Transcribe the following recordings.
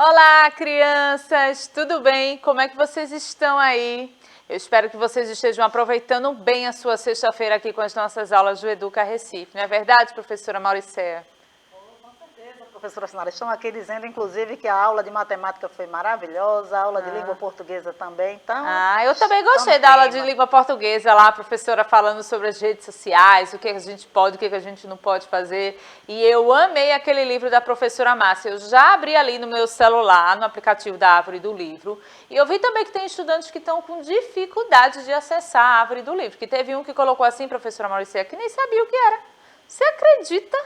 Olá, crianças! Tudo bem? Como é que vocês estão aí? Eu espero que vocês estejam aproveitando bem a sua sexta-feira aqui com as nossas aulas do Educa Recife. Não é verdade, professora Mauricéia? Com certeza, professora Sinara. Estão aqui dizendo, inclusive, que a aula de matemática foi maravilhosa, a aula de língua portuguesa também. Então, eu também gostei da aula de língua portuguesa lá, a professora falando sobre as redes sociais, o que a gente pode, o que a gente não pode fazer. E eu amei aquele livro da professora Márcia. Eu já abri ali no meu celular, no aplicativo da Árvore do Livro. E eu vi também que tem estudantes que estão com dificuldade de acessar a Árvore do Livro. Que teve um que colocou assim, professora Mauricéia, que nem sabia o que era. Você acredita?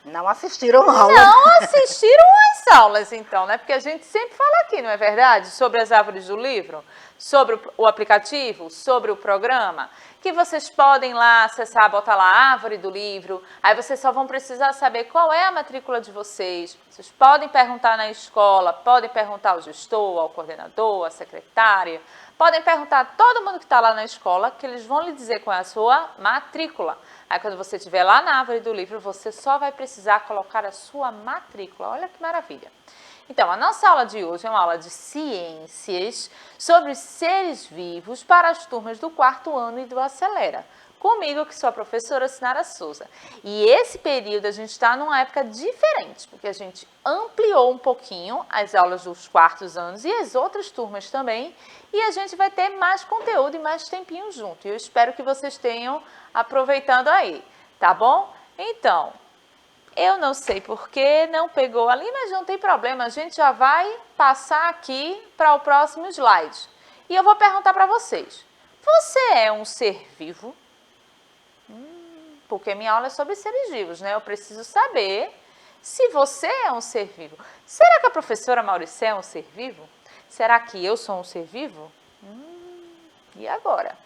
não assistiram a aula. Não assistiram as aulas, então, né? Porque a gente sempre fala aqui, não é verdade? Sobre as árvores do livro, sobre o aplicativo, sobre o programa, que vocês podem lá acessar, botar lá a árvore do livro, aí vocês só vão precisar saber qual é a matrícula de vocês. Vocês podem perguntar na escola, podem perguntar ao gestor, ao coordenador, à secretária, podem perguntar a todo mundo que está lá na escola, que eles vão lhe dizer qual é a sua matrícula. Aí quando você estiver lá na árvore do livro, você só vai precisar colocar a sua matrícula. Olha que maravilha! Então, a nossa aula de hoje é uma aula de ciências sobre seres vivos para as turmas do 4º ano e do Acelera. Comigo, que sou a professora Sinara Souza. E esse período a gente está numa época diferente, porque a gente ampliou um pouquinho as aulas dos 4º anos e as outras turmas também, e a gente vai ter mais conteúdo e mais tempinho junto. E eu espero que vocês tenham aproveitando aí, tá bom? Então, eu não sei porque não pegou ali, mas não tem problema, a gente já vai passar aqui para o próximo slide. E eu vou perguntar para vocês, você é um ser vivo? Porque minha aula é sobre seres vivos, né? Eu preciso saber se você é um ser vivo. Será que a professora Mauricéia é um ser vivo? Será que eu sou um ser vivo? E agora?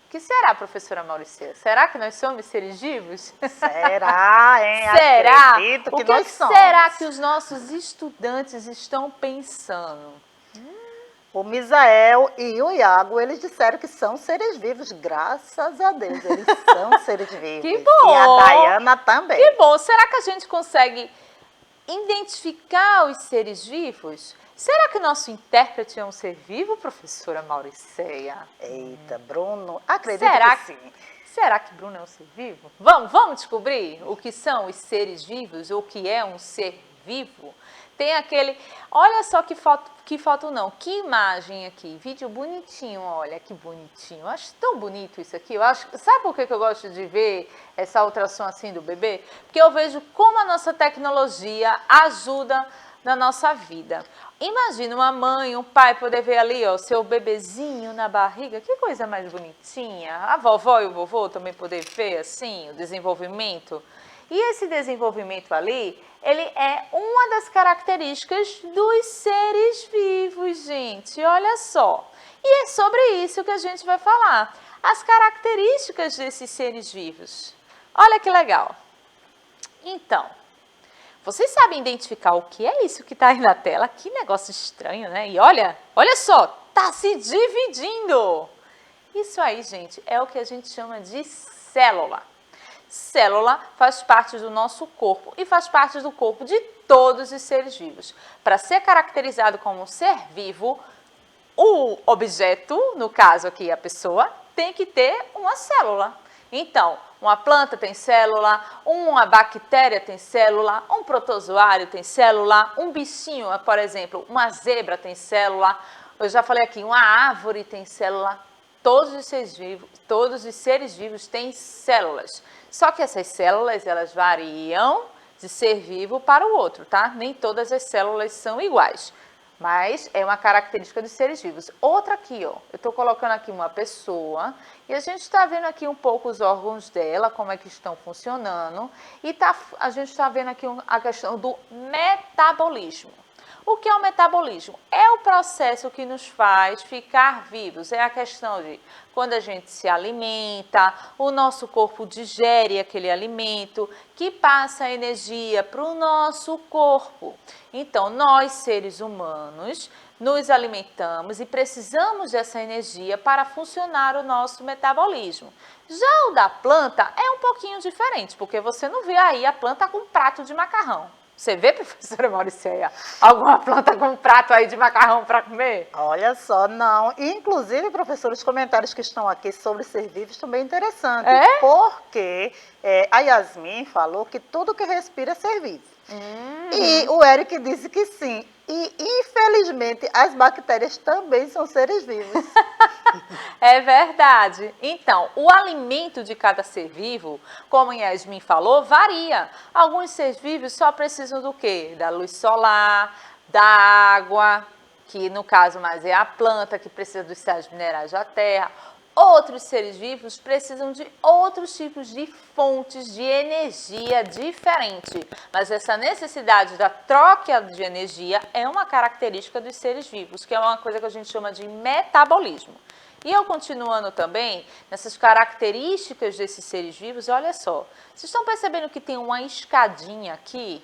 O que será, professora Mauricéia? Será que nós somos seres vivos? Será, hein? Será? Acredito que o que nós somos. será que os nossos estudantes estão pensando? O Misael e o Iago, eles disseram que são seres vivos, graças a Deus, eles são seres vivos. Que bom! E a Dayana também. Que bom! Será que a gente consegue identificar os seres vivos? Será que o nosso intérprete é um ser vivo, professora Mauricéia? Eita, Bruno, acredito Será que sim. Será que Bruno é um ser vivo? Vamos descobrir o que são os seres vivos, ou o que é um ser vivo? Tem aquele... Olha só que foto não, que imagem aqui, vídeo bonitinho, olha que bonitinho. Eu acho tão bonito isso aqui. Sabe por que eu gosto de ver essa ultrassom assim do bebê? Porque eu vejo como a nossa tecnologia ajuda na nossa vida. Imagina uma mãe, um pai poder ver ali, ó, seu bebezinho na barriga, que coisa mais bonitinha. A vovó e o vovô também poder ver assim o desenvolvimento. E esse desenvolvimento ali, ele é uma das características dos seres vivos, gente. Olha só. E é sobre isso que a gente vai falar. As características desses seres vivos. Olha que legal. Então, vocês sabem identificar o que é isso que está aí na tela? Que negócio estranho, né? E olha só, está se dividindo. Isso aí, gente, é o que a gente chama de célula. Célula faz parte do nosso corpo e faz parte do corpo de todos os seres vivos. Para ser caracterizado como um ser vivo, o objeto, no caso aqui a pessoa, tem que ter uma célula. Então, uma planta tem célula, uma bactéria tem célula, um protozoário tem célula, um bichinho, por exemplo, uma zebra tem célula, eu já falei aqui, uma árvore tem célula, todos os seres vivos têm células. Só que essas células, elas variam de ser vivo para o outro, tá? Nem todas as células são iguais. Mas é uma característica dos seres vivos. Outra aqui, ó, eu estou colocando aqui uma pessoa e a gente está vendo aqui um pouco os órgãos dela, como é que estão funcionando. E a gente está vendo aqui a questão do metabolismo. O que é o metabolismo? É o processo que nos faz ficar vivos. É a questão de quando a gente se alimenta, o nosso corpo digere aquele alimento que passa a energia para o nosso corpo. Então, nós, seres humanos, nos alimentamos e precisamos dessa energia para funcionar o nosso metabolismo. Já o da planta é um pouquinho diferente, porque você não vê aí a planta com um prato de macarrão. Você vê, professora Mauricéia, alguma planta com um prato aí de macarrão para comer? Olha só, não. Inclusive, professor, os comentários que estão aqui sobre ser vivo estão bem interessantes. É? Porque a Yasmin falou que tudo que respira é ser vivo. E o Eric disse que sim. E, infelizmente, as bactérias também são seres vivos. É verdade. Então, o alimento de cada ser vivo, como Yasmin falou, varia. Alguns seres vivos só precisam do quê? Da luz solar, da água, que no caso mais é a planta, que precisa dos sais minerais da terra. Outros seres vivos precisam de outros tipos de fontes de energia diferente. Mas essa necessidade da troca de energia é uma característica dos seres vivos, que é uma coisa que a gente chama de metabolismo. E eu continuando também nessas características desses seres vivos, olha só. Vocês estão percebendo que tem uma escadinha aqui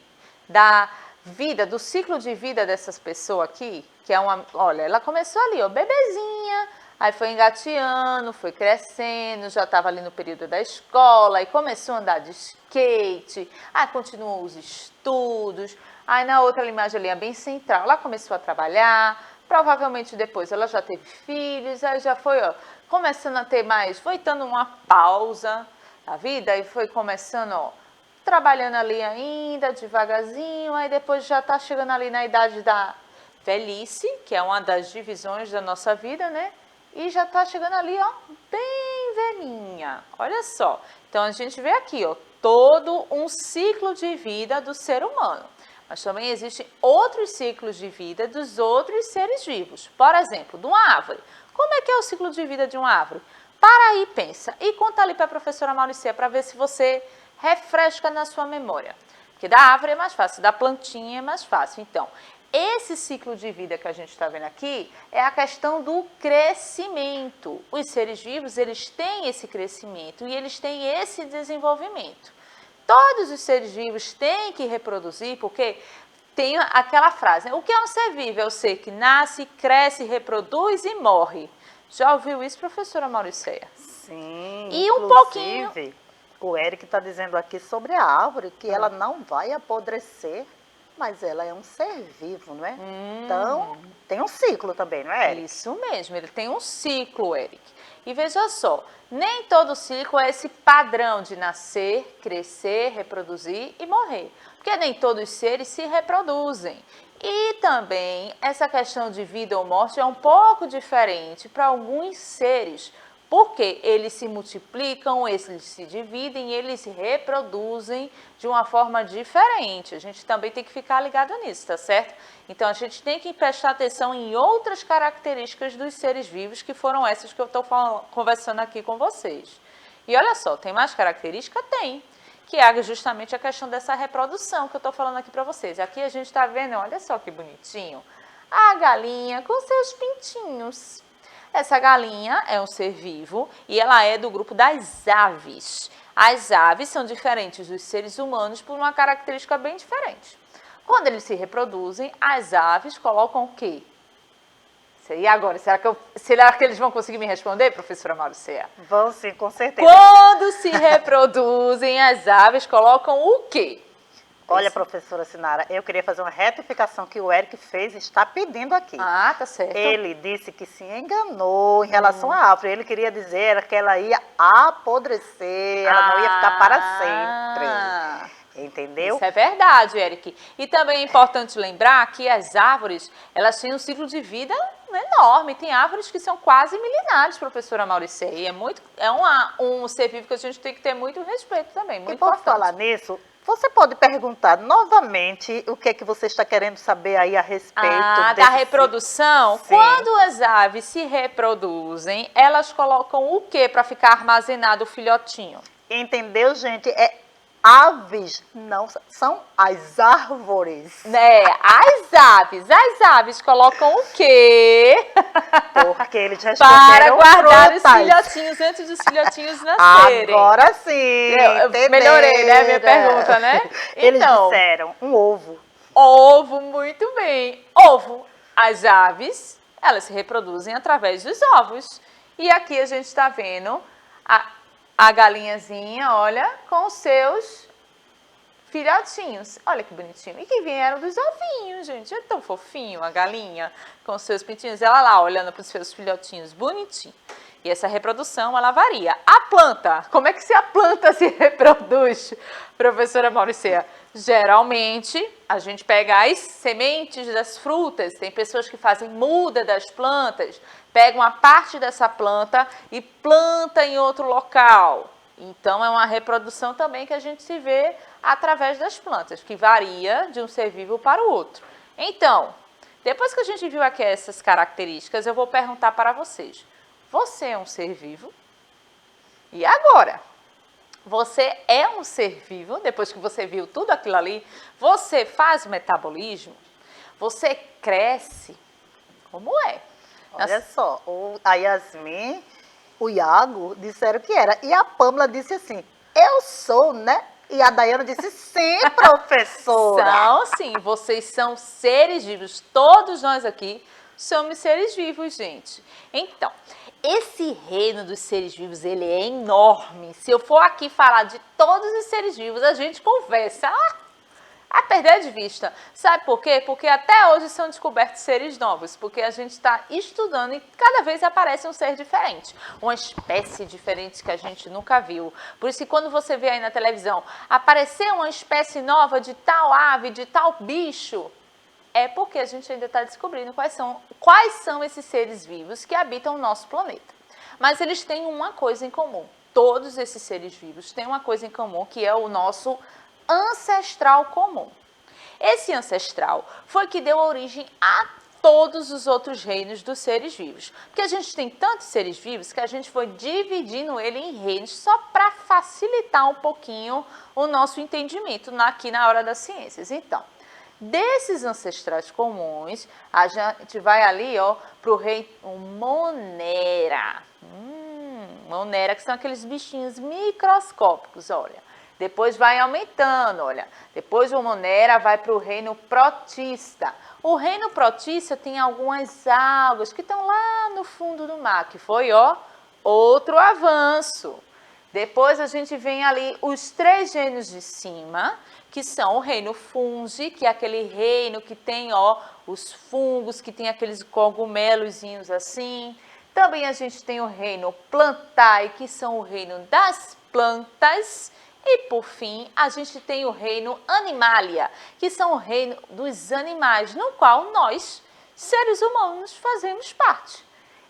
da vida, do ciclo de vida dessas pessoas aqui? Que é uma, olha, ela começou ali, ó, bebezinha. Aí foi engateando, foi crescendo, já estava ali no período da escola, aí começou a andar de skate, aí continuou os estudos, aí na outra imagem ali, a bem central, ela começou a trabalhar, provavelmente depois ela já teve filhos, aí já foi, ó, começando a ter mais, foi dando uma pausa na vida, aí foi começando, ó, trabalhando ali ainda, devagarzinho, aí depois já está chegando ali na idade da velhice, que é uma das divisões da nossa vida, né? E já está chegando ali, ó, bem velhinha. Olha só. Então, a gente vê aqui, ó, todo um ciclo de vida do ser humano. Mas também existem outros ciclos de vida dos outros seres vivos. Por exemplo, de uma árvore. Como é que é o ciclo de vida de uma árvore? Para aí, pensa. E conta ali para a professora Mauricéia para ver se você refresca na sua memória. Porque da árvore é mais fácil, da plantinha é mais fácil. Então, esse ciclo de vida que a gente está vendo aqui é a questão do crescimento. Os seres vivos, eles têm esse crescimento e eles têm esse desenvolvimento. Todos os seres vivos têm que reproduzir, porque tem aquela frase, né? O que é um ser vivo? É o ser que nasce, cresce, reproduz e morre. Já ouviu isso, professora Mauricéia? Sim, E um pouquinho... o Eric está dizendo aqui sobre a árvore, que ela não vai apodrecer, mas ela é um ser vivo, não é? Então, tem um ciclo também, não é, Eric? Isso mesmo, ele tem um ciclo, Eric. E veja só, nem todo ciclo é esse padrão de nascer, crescer, reproduzir e morrer. Porque nem todos os seres se reproduzem. E também essa questão de vida ou morte é um pouco diferente para alguns seres. Porque eles se multiplicam, eles se dividem, eles se reproduzem de uma forma diferente. A gente também tem que ficar ligado nisso, tá certo? Então, a gente tem que prestar atenção em outras características dos seres vivos, que foram essas que eu estou conversando aqui com vocês. E olha só, tem mais característica? Tem. Que é justamente a questão dessa reprodução que eu estou falando aqui para vocês. Aqui a gente está vendo, olha só que bonitinho, a galinha com seus pintinhos. Essa galinha é um ser vivo e ela é do grupo das aves. As aves são diferentes dos seres humanos por uma característica bem diferente. Quando eles se reproduzem, as aves colocam o quê? E agora, será que eles vão conseguir me responder, professora Mauricéia? Vão sim, com certeza. Quando se reproduzem, as aves colocam o quê? Olha, professora Sinara, eu queria fazer uma retificação que o Eric fez e está pedindo aqui. Ah, tá certo. Ele disse que se enganou em relação à árvore. Ele queria dizer que ela ia apodrecer, ela não ia ficar para sempre. Entendeu? Isso é verdade, Eric. E também é importante lembrar que as árvores, elas têm um ciclo de vida enorme. Tem árvores que são quase milenares, professora Mauricéia. E é um ser vivo que a gente tem que ter muito respeito também, muito importante. E por falar nisso, você pode perguntar novamente o que é que você está querendo saber aí a respeito da reprodução? Sim. Quando as aves se reproduzem, elas colocam o que para ficar armazenado o filhotinho? Entendeu, gente? Aves não são as árvores. As aves colocam o quê? Porque eles responderam para guardar frutas. os filhotinhos antes dos filhotinhos nascerem. Agora sim. Eu melhorei, né, minha pergunta, né? Eles Então, disseram um ovo. Ovo, muito bem. Ovo. As aves, elas se reproduzem através dos ovos. E aqui a gente está vendo a galinhazinha, olha, com os seus filhotinhos. Olha que bonitinho. E que vieram dos ovinhos, gente. É tão fofinho a galinha com os seus pintinhos. Ela lá olhando para os seus filhotinhos, bonitinho. E essa reprodução, ela varia. A planta, como é que a planta se reproduz, professora Mauricéia? Geralmente, a gente pega as sementes das frutas, tem pessoas que fazem muda das plantas, pegam uma parte dessa planta e planta em outro local. Então, é uma reprodução também que a gente se vê através das plantas, que varia de um ser vivo para o outro. Então, depois que a gente viu aqui essas características, eu vou perguntar para vocês. Você é um ser vivo? E agora? Você é um ser vivo? Depois que você viu tudo aquilo ali, você faz o metabolismo? Você cresce? Como é? Olha só, a Yasmin, o Iago disseram que era. E a Pâmela disse assim, eu sou, né? E a Daiana disse, sim, professora. São, sim, vocês são seres vivos. Todos nós aqui somos seres vivos, gente. Então, esse reino dos seres vivos, ele é enorme. Se eu for aqui falar de todos os seres vivos, a gente conversa a perder de vista. Sabe por quê? Porque até hoje são descobertos seres novos, porque a gente está estudando e cada vez aparece um ser diferente, uma espécie diferente que a gente nunca viu. Por isso que quando você vê aí na televisão, aparecer uma espécie nova de tal ave, de tal bicho, é porque a gente ainda está descobrindo quais são esses seres vivos que habitam o nosso planeta. Mas eles têm uma coisa em comum. Todos esses seres vivos têm uma coisa em comum, que é o nosso ancestral comum. Esse ancestral foi que deu origem a todos os outros reinos dos seres vivos. Porque a gente tem tantos seres vivos que a gente foi dividindo ele em reinos só para facilitar um pouquinho o nosso entendimento aqui na hora das ciências. Então, desses ancestrais comuns, a gente vai ali, ó, para o reino Monera. Monera, que são aqueles bichinhos microscópicos, olha. Depois vai aumentando, olha. Depois o Monera vai para o reino Protista. O reino Protista tem algumas algas que estão lá no fundo do mar, que foi, ó, outro avanço. Depois a gente vem ali os 3 reinos de cima, que são o reino Fungi, que é aquele reino que tem, ó, os fungos, que tem aqueles cogumelozinhos assim. Também a gente tem o reino Plantae, que são o reino das plantas. E, por fim, a gente tem o reino Animalia, que são o reino dos animais, no qual nós, seres humanos, fazemos parte.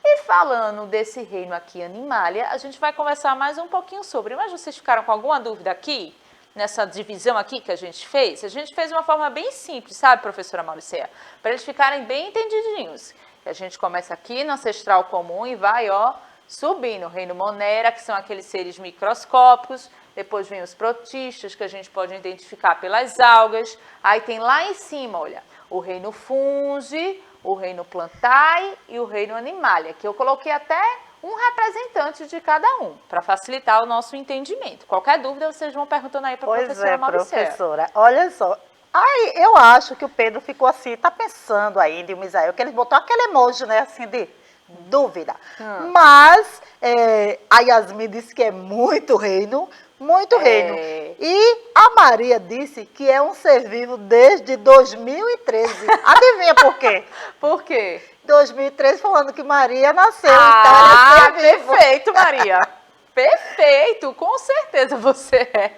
E falando desse reino aqui, Animalia, a gente vai conversar mais um pouquinho sobre. Mas vocês ficaram com alguma dúvida aqui? Nessa divisão aqui que a gente fez? A gente fez de uma forma bem simples, sabe, professora Mauricéia? Para eles ficarem bem entendidinhos. A gente começa aqui no ancestral comum e vai, ó, subindo. O reino Monera, que são aqueles seres microscópicos. Depois vem os protistas, que a gente pode identificar pelas algas. Aí tem lá em cima, olha, o reino Fungi, o reino Plantae e o reino Animalia, que eu coloquei até um representante de cada um, para facilitar o nosso entendimento. Qualquer dúvida, vocês vão perguntando aí para a professora Mauricéia. Professora, olha só. Aí, eu acho que o Pedro ficou assim, tá pensando aí, de Misael, que ele botou aquele emoji, né, assim, de dúvida. Mas a Yasmin disse que é muito reino. E a Maria disse que é um ser vivo desde 2013. Adivinha por quê? Por quê? 2013 falando que Maria nasceu, então ela é ser vivo. Perfeito, Maria. Perfeito, com certeza você é.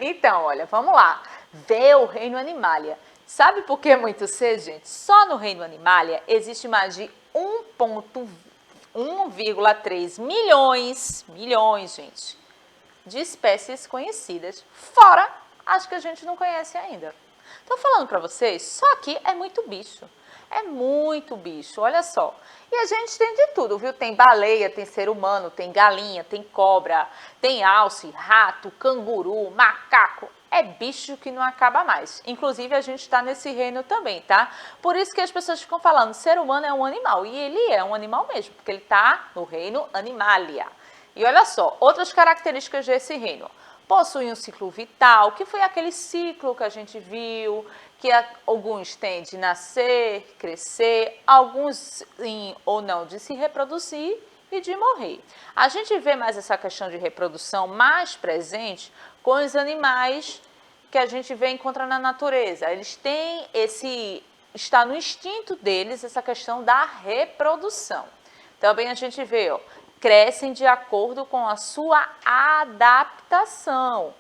Então, olha, vamos lá. Vê o reino Animalia. Sabe por que muito ser, gente? Só no reino Animalia existe mais de 1,3 milhões, gente, de espécies conhecidas, fora as que a gente não conhece ainda. Estou falando para vocês, só aqui é muito bicho. É muito bicho, olha só. E a gente tem de tudo, viu? Tem baleia, tem ser humano, tem galinha, tem cobra, tem alce, rato, canguru, macaco. É bicho que não acaba mais. Inclusive, a gente está nesse reino também, tá? Por isso que as pessoas ficam falando, ser humano é um animal. E ele é um animal mesmo, porque ele está no reino Animalia. E olha só, outras características desse reino. Possui um ciclo vital, que foi aquele ciclo que a gente viu, que alguns têm de nascer, crescer, alguns ou não de se reproduzir e de morrer. A gente vê mais essa questão de reprodução mais presente com os animais que a gente vê e encontra na natureza. Eles têm está no instinto deles essa questão da reprodução. Também a gente vê, ó, crescem de acordo com a sua adaptação.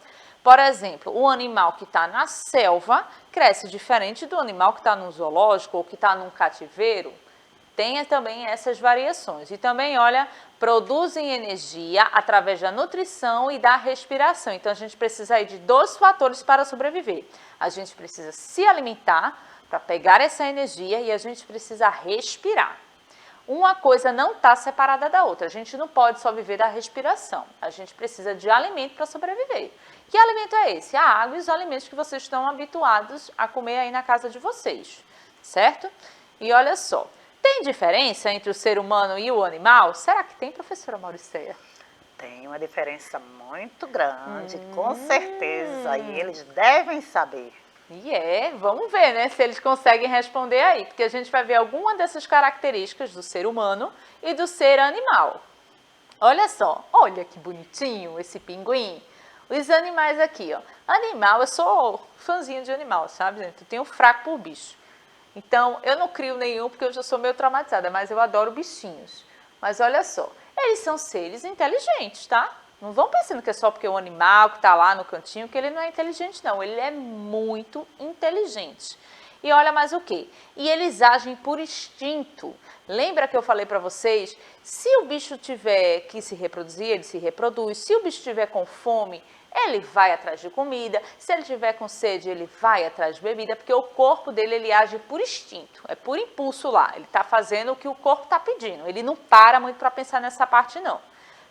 Por exemplo, o animal que está na selva cresce diferente do animal que está no zoológico ou que está num cativeiro. Tem também essas variações. E também, olha, produzem energia através da nutrição e da respiração. Então, a gente precisa aí de 2 fatores para sobreviver. A gente precisa se alimentar para pegar essa energia e a gente precisa respirar. Uma coisa não está separada da outra. A gente não pode só viver da respiração. A gente precisa de alimento para sobreviver. Que alimento é esse? A água e os alimentos que vocês estão habituados a comer aí na casa de vocês, certo? E olha só, tem diferença entre o ser humano e o animal? Será que tem, professora Mauriceia? Tem uma diferença muito grande, com certeza, e eles devem saber. E vamos ver, né, se eles conseguem responder aí, porque a gente vai ver alguma dessas características do ser humano e do ser animal. Olha só, olha que bonitinho esse pinguim. Os animais aqui, ó. Animal, eu sou fãzinha de animal, sabe, gente? Eu tenho fraco por bicho. Então, eu não crio nenhum porque eu já sou meio traumatizada, mas eu adoro bichinhos. Mas olha só, eles são seres inteligentes, tá? Não vão pensando que é só porque o animal que está lá no cantinho que ele não é inteligente, não. Ele é muito inteligente. E olha mais o quê? E eles agem por instinto. Lembra que eu falei para vocês? Se o bicho tiver que se reproduzir, ele se reproduz. Se o bicho tiver com fome, ele vai atrás de comida. Se ele tiver com sede, ele vai atrás de bebida, porque o corpo dele ele age por instinto, é por impulso lá. Ele está fazendo o que o corpo está pedindo. Ele não para muito para pensar nessa parte, não.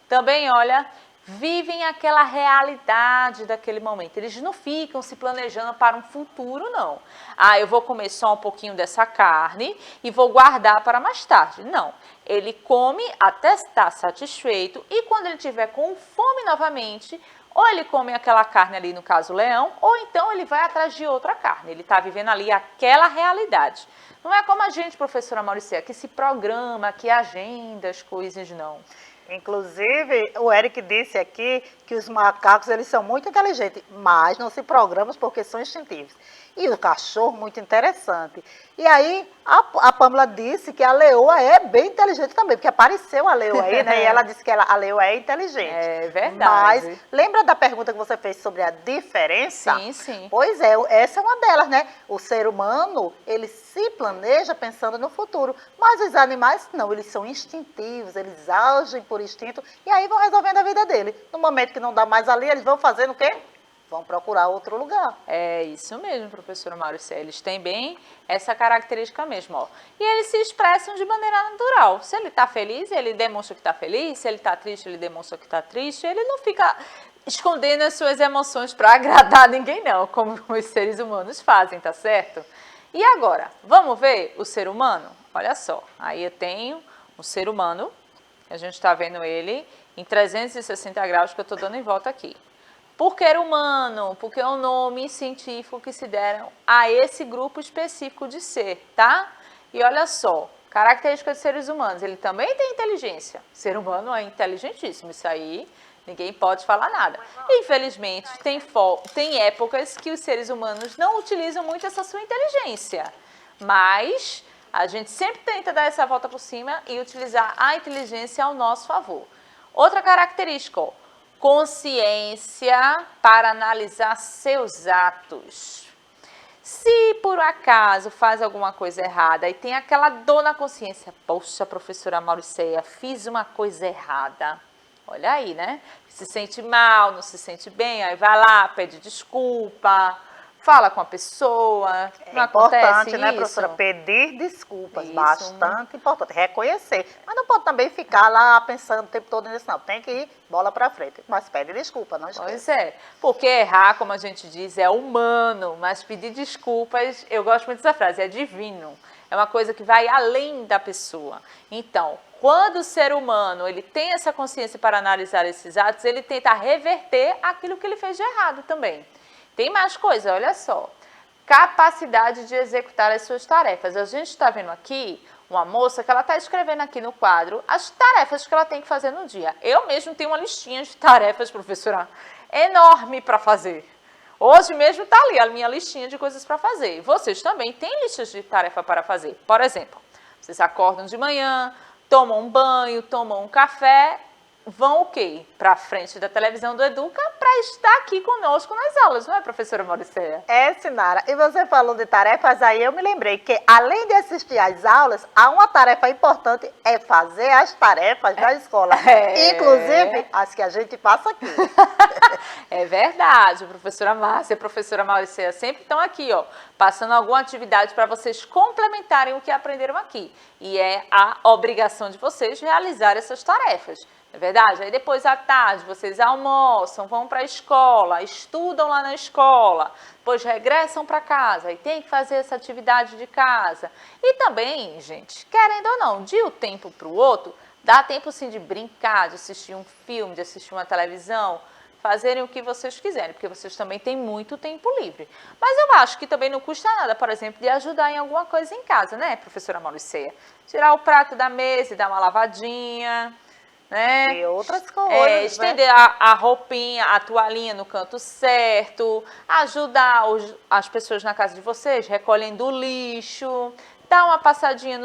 Também, olha, vivem aquela realidade daquele momento. Eles não ficam se planejando para um futuro, não. Ah, eu vou comer só um pouquinho dessa carne e vou guardar para mais tarde. Não. Ele come até estar satisfeito e quando ele tiver com fome novamente, ou ele come aquela carne ali, no caso o leão, ou então ele vai atrás de outra carne. Ele está vivendo ali aquela realidade. Não é como a gente, professora Mauriceia, que se programa, que agenda as coisas, não. Inclusive, o Eric disse aqui que os macacos eles são muito inteligentes, mas não se programam porque são instintivos. E o cachorro, muito interessante. E aí, a Pâmela disse que a leoa é bem inteligente também, porque apareceu a leoa aí, né? E ela disse que a leoa é inteligente. É verdade. Mas, lembra da pergunta que você fez sobre a diferença? Sim, sim. Pois é, essa é uma delas, né? O ser humano, ele se planeja pensando no futuro, mas os animais não, eles são instintivos, eles agem por instinto e aí vão resolvendo a vida dele. No momento que não dá mais ali, eles vão fazendo o quê? Vão procurar outro lugar. É isso mesmo, professora Mauriceia. Eles têm bem essa característica mesmo, ó. E eles se expressam de maneira natural. Se ele está feliz, ele demonstra que está feliz. Se ele está triste, ele demonstra que está triste. Ele não fica escondendo as suas emoções para agradar ninguém, não, como os seres humanos fazem, tá certo? E agora, vamos ver o ser humano? Olha só, aí eu tenho o ser humano, a gente está vendo ele em 360 graus, que eu estou dando em volta aqui. Por que humano? Porque é o nome científico que se deram a esse grupo específico de ser, tá? E olha só, características de seres humanos, ele também tem inteligência. O ser humano é inteligentíssimo, isso aí ninguém pode falar nada. Infelizmente, tem épocas que os seres humanos não utilizam muito essa sua inteligência, mas a gente sempre tenta dar essa volta por cima e utilizar a inteligência ao nosso favor. Outra característica, ó, consciência para analisar seus atos. Se por acaso faz alguma coisa errada e tem aquela dor na consciência, poxa, professora Mauriceia, fiz uma coisa errada. Olha aí, né? Se sente mal, não se sente bem, aí vai lá, pede desculpa, fala com a pessoa. Não acontece importante, né, isso? professora? Pedir desculpas, Isso. bastante importante. Reconhecer. Mas não pode também ficar lá pensando o tempo todo nisso, não. Tem que ir bola pra frente. Mas pede desculpa, não esquece. Pois é, porque errar, como a gente diz, é humano, mas pedir desculpas, eu gosto muito dessa frase, é divino. É uma coisa que vai além da pessoa. Então, quando o ser humano ele tem essa consciência para analisar esses atos, ele tenta reverter aquilo que ele fez de errado também. Tem mais coisa, olha só. Capacidade de executar as suas tarefas. A gente está vendo aqui uma moça que ela está escrevendo aqui no quadro as tarefas que ela tem que fazer no dia. Eu mesmo tenho uma listinha de tarefas, professora, enorme para fazer. Hoje mesmo está ali a minha listinha de coisas para fazer. Vocês também têm listas de tarefa para fazer. Por exemplo, vocês acordam de manhã, tomam um banho, tomam um café, vão o quê? Para frente da televisão do Educa para estar aqui conosco nas aulas, não é, professora Mauricéia? É, Sinara. E você falou de tarefas, aí eu me lembrei que, além de assistir às aulas, há uma tarefa importante, é fazer as tarefas da escola. Inclusive, as que a gente passa aqui. É verdade, professora Márcia e professora Mauricéia sempre estão aqui, ó, passando alguma atividade para vocês complementarem o que aprenderam aqui. E é a obrigação de vocês realizar essas tarefas. É verdade? Aí depois à tarde vocês almoçam, vão para a escola, estudam lá na escola, depois regressam para casa e tem que fazer essa atividade de casa. E também, gente, querendo ou não, de um tempo para o outro, dá tempo sim de brincar, de assistir um filme, de assistir uma televisão, fazerem o que vocês quiserem, porque vocês também têm muito tempo livre. Mas eu acho que também não custa nada, por exemplo, de ajudar em alguma coisa em casa, né, professora Mauricéia? Tirar o prato da mesa e dar uma lavadinha, né? E outras coisas, estender né? a roupinha, a toalhinha no canto certo, ajudar as pessoas na casa de vocês recolhendo o lixo, dar uma passadinha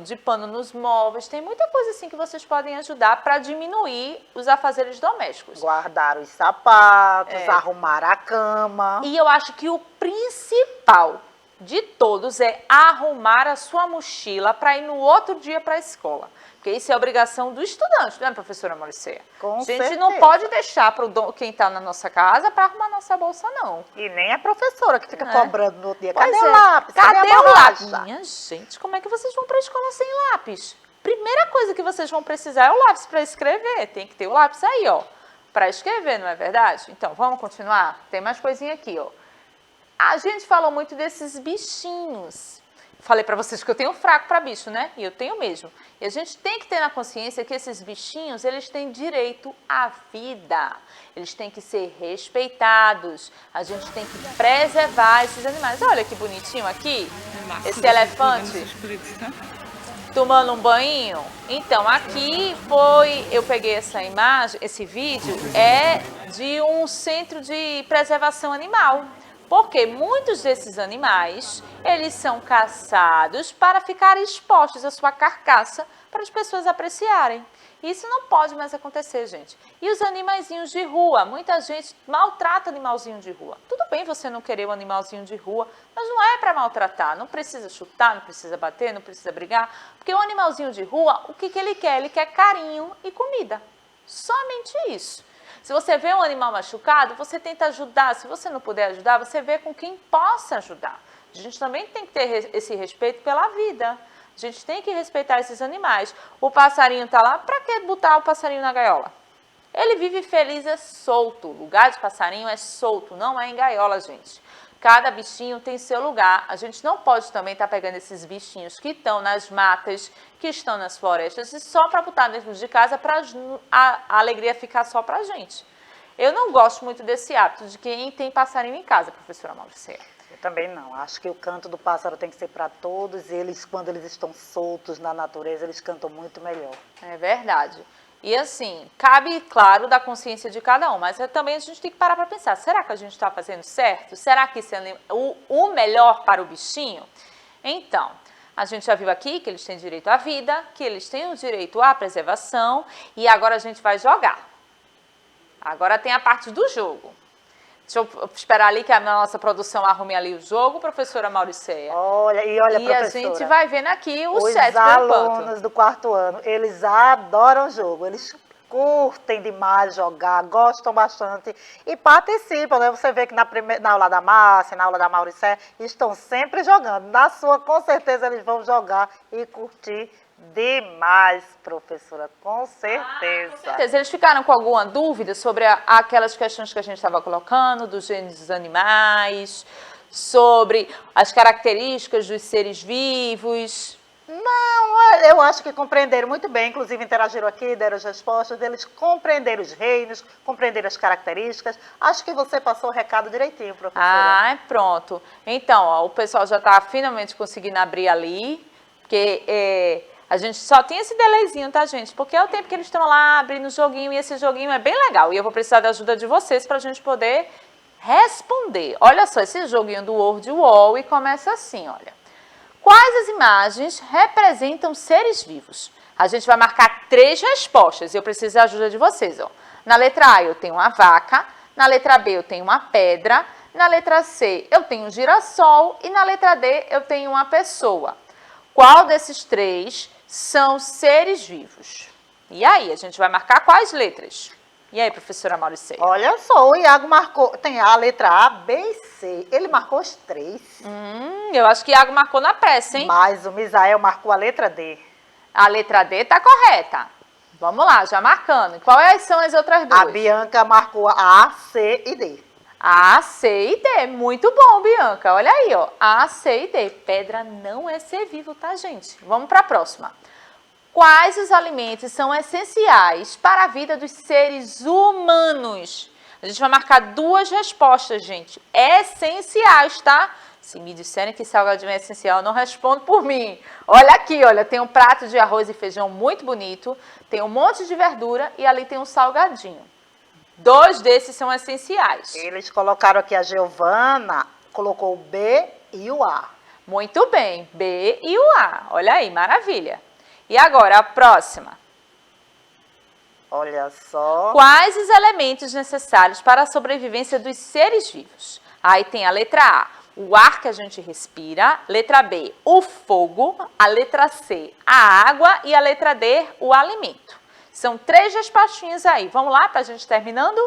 de pano nos móveis. Tem muita coisa assim que vocês podem ajudar para diminuir os afazeres domésticos. Guardar os sapatos, arrumar a cama. E eu acho que o principal de todos é arrumar a sua mochila para ir no outro dia para a escola. Porque isso é obrigação do estudante, não é, professora Mauricéia? Com a gente certeza. não pode deixar para quem está na nossa casa para arrumar nossa bolsa, não. E nem a professora que fica cobrando no outro dia. Pois Cadê o lápis? Cadê a o lápis? borracha? Minha gente, como é que vocês vão para a escola sem lápis? Primeira coisa que vocês vão precisar é o lápis para escrever. Tem que ter o lápis aí, ó, para escrever, não é verdade? Então, vamos continuar? Tem mais coisinha aqui, ó. A gente falou muito desses bichinhos. Falei para vocês que eu tenho fraco para bicho, né? E eu tenho mesmo. E a gente tem que ter na consciência que esses bichinhos, eles têm direito à vida. Eles têm que ser respeitados. A gente tem que preservar esses animais. Olha que bonitinho aqui, esse elefante tomando um banho. Então, aqui eu peguei essa imagem, esse vídeo, é de um centro de preservação animal. Porque muitos desses animais, eles são caçados para ficarem expostos à sua carcaça para as pessoas apreciarem. Isso não pode mais acontecer, gente. E os animaizinhos de rua, muita gente maltrata animalzinho de rua. Tudo bem você não querer um animalzinho de rua, mas não é para maltratar. Não precisa chutar, não precisa bater, não precisa brigar. Porque o animalzinho de rua, o que ele quer? Ele quer carinho e comida. Somente isso. Se você vê um animal machucado, você tenta ajudar. Se você não puder ajudar, você vê com quem possa ajudar. A gente também tem que ter esse respeito pela vida. A gente tem que respeitar esses animais. O passarinho está lá, para que botar o passarinho na gaiola? Ele vive feliz, é solto. O lugar de passarinho é solto, não é em gaiola, gente. Cada bichinho tem seu lugar. A gente não pode também estar pegando esses bichinhos que estão nas matas, que estão nas florestas, e só para botar dentro de casa para a alegria ficar só para a gente. Eu não gosto muito desse hábito de quem tem passarinho em casa, professora Mauricéia. Eu também não. Acho que o canto do pássaro tem que ser para todos. Eles, quando eles estão soltos na natureza, eles cantam muito melhor. É verdade. E assim, cabe, claro, da consciência de cada um, mas também a gente tem que parar para pensar, será que a gente está fazendo certo? Será que isso é o melhor para o bichinho? Então, a gente já viu aqui que eles têm direito à vida, que eles têm o direito à preservação, e agora a gente vai jogar. Agora tem a parte do jogo. Deixa eu esperar ali que a nossa produção arrume ali o jogo, professora Mauricéia. Olha, professora. A gente vai vendo aqui o set Os alunos do quarto ano, eles adoram o jogo, eles curtem demais jogar, gostam bastante e participam, né? Você vê que na aula da Márcia, na aula da Mauricéia, estão sempre jogando. Na sua, com certeza, eles vão jogar e curtir demais, professora, com certeza. Com certeza. Eles ficaram com alguma dúvida sobre aquelas questões que a gente estava colocando, dos genes dos animais, sobre as características dos seres vivos? Não, eu acho que compreenderam muito bem, inclusive interagiram aqui, deram as respostas, eles compreenderam os reinos, compreenderam as características. Acho que você passou o recado direitinho, professora. Ah, pronto. Então, ó, o pessoal já está finalmente conseguindo abrir ali, porque a gente só tem esse delayzinho, tá, gente? Porque é o tempo que eles estão lá abrindo o joguinho, e esse joguinho é bem legal. E eu vou precisar da ajuda de vocês para a gente poder responder. Olha só, esse joguinho do Word Wall e começa assim, olha. Quais as imagens representam seres vivos? A gente vai marcar 3 respostas e eu preciso da ajuda de vocês, ó. Na letra A eu tenho uma vaca, na letra B eu tenho uma pedra, na letra C eu tenho um girassol e na letra D eu tenho uma pessoa. Qual desses 3 são seres vivos? E aí, a gente vai marcar quais letras? E aí, professora Mauriceia? Olha só, o Iago marcou, tem a letra A, B e C. Ele marcou os 3. Eu acho que Iago marcou na pressa, hein? Mas o Misael marcou a letra D. A letra D tá correta. Vamos lá, já marcando. Quais são as outras 2? A Bianca marcou a, C e D. A, C e D. Muito bom, Bianca. Olha aí, ó. A, C e D. Pedra não é ser vivo, tá, gente? Vamos para a próxima. Quais os alimentos são essenciais para a vida dos seres humanos? A gente vai marcar 2 respostas, gente. Essenciais, tá? Se me disserem que salgadinho é essencial, não respondo por mim. Olha aqui, olha, tem um prato de arroz e feijão muito bonito, tem um monte de verdura e ali tem um salgadinho. 2 desses são essenciais. Eles colocaram aqui a Giovana, colocou o B e o A. Muito bem, B e o A. Olha aí, maravilha. E agora, a próxima. Olha só. Quais os elementos necessários para a sobrevivência dos seres vivos? Aí tem a letra A, o ar que a gente respira. Letra B, o fogo. A letra C, a água. E a letra D, o alimento. São 3 respostinhas aí. Vamos lá para a gente terminando?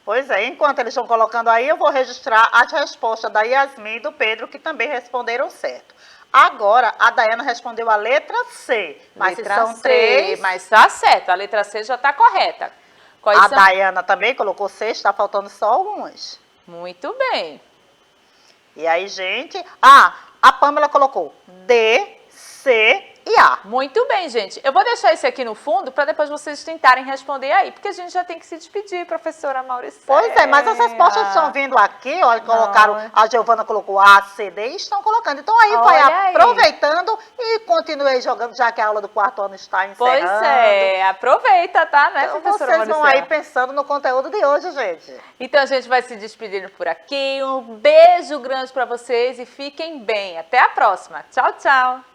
Pois é, enquanto eles estão colocando aí, eu vou registrar as respostas da Yasmin e do Pedro, que também responderam certo. Agora, a Daiana respondeu a letra C. Mas letra são C, 3. mas tá certo. A letra C já está correta. Quais A são? Daiana também colocou C, está faltando só algumas. Muito bem. E aí, gente... Ah, a Pamela colocou D, C e A. Muito bem, gente. Eu vou deixar esse aqui no fundo para depois vocês tentarem responder aí, porque a gente já tem que se despedir, professora Mauriceia. Pois é, mas as respostas estão vindo aqui, ó, colocaram, a Giovana colocou A, C, D e estão colocando. Então aí vai aproveitando e continue jogando, já que a aula do 4º ano está encerrando. Pois é, aproveita, tá, né, Então professora vocês vão Mauriceia? aí pensando no conteúdo de hoje, gente. Então a gente vai se despedindo por aqui. Um beijo grande para vocês e fiquem bem. Até a próxima. Tchau, tchau.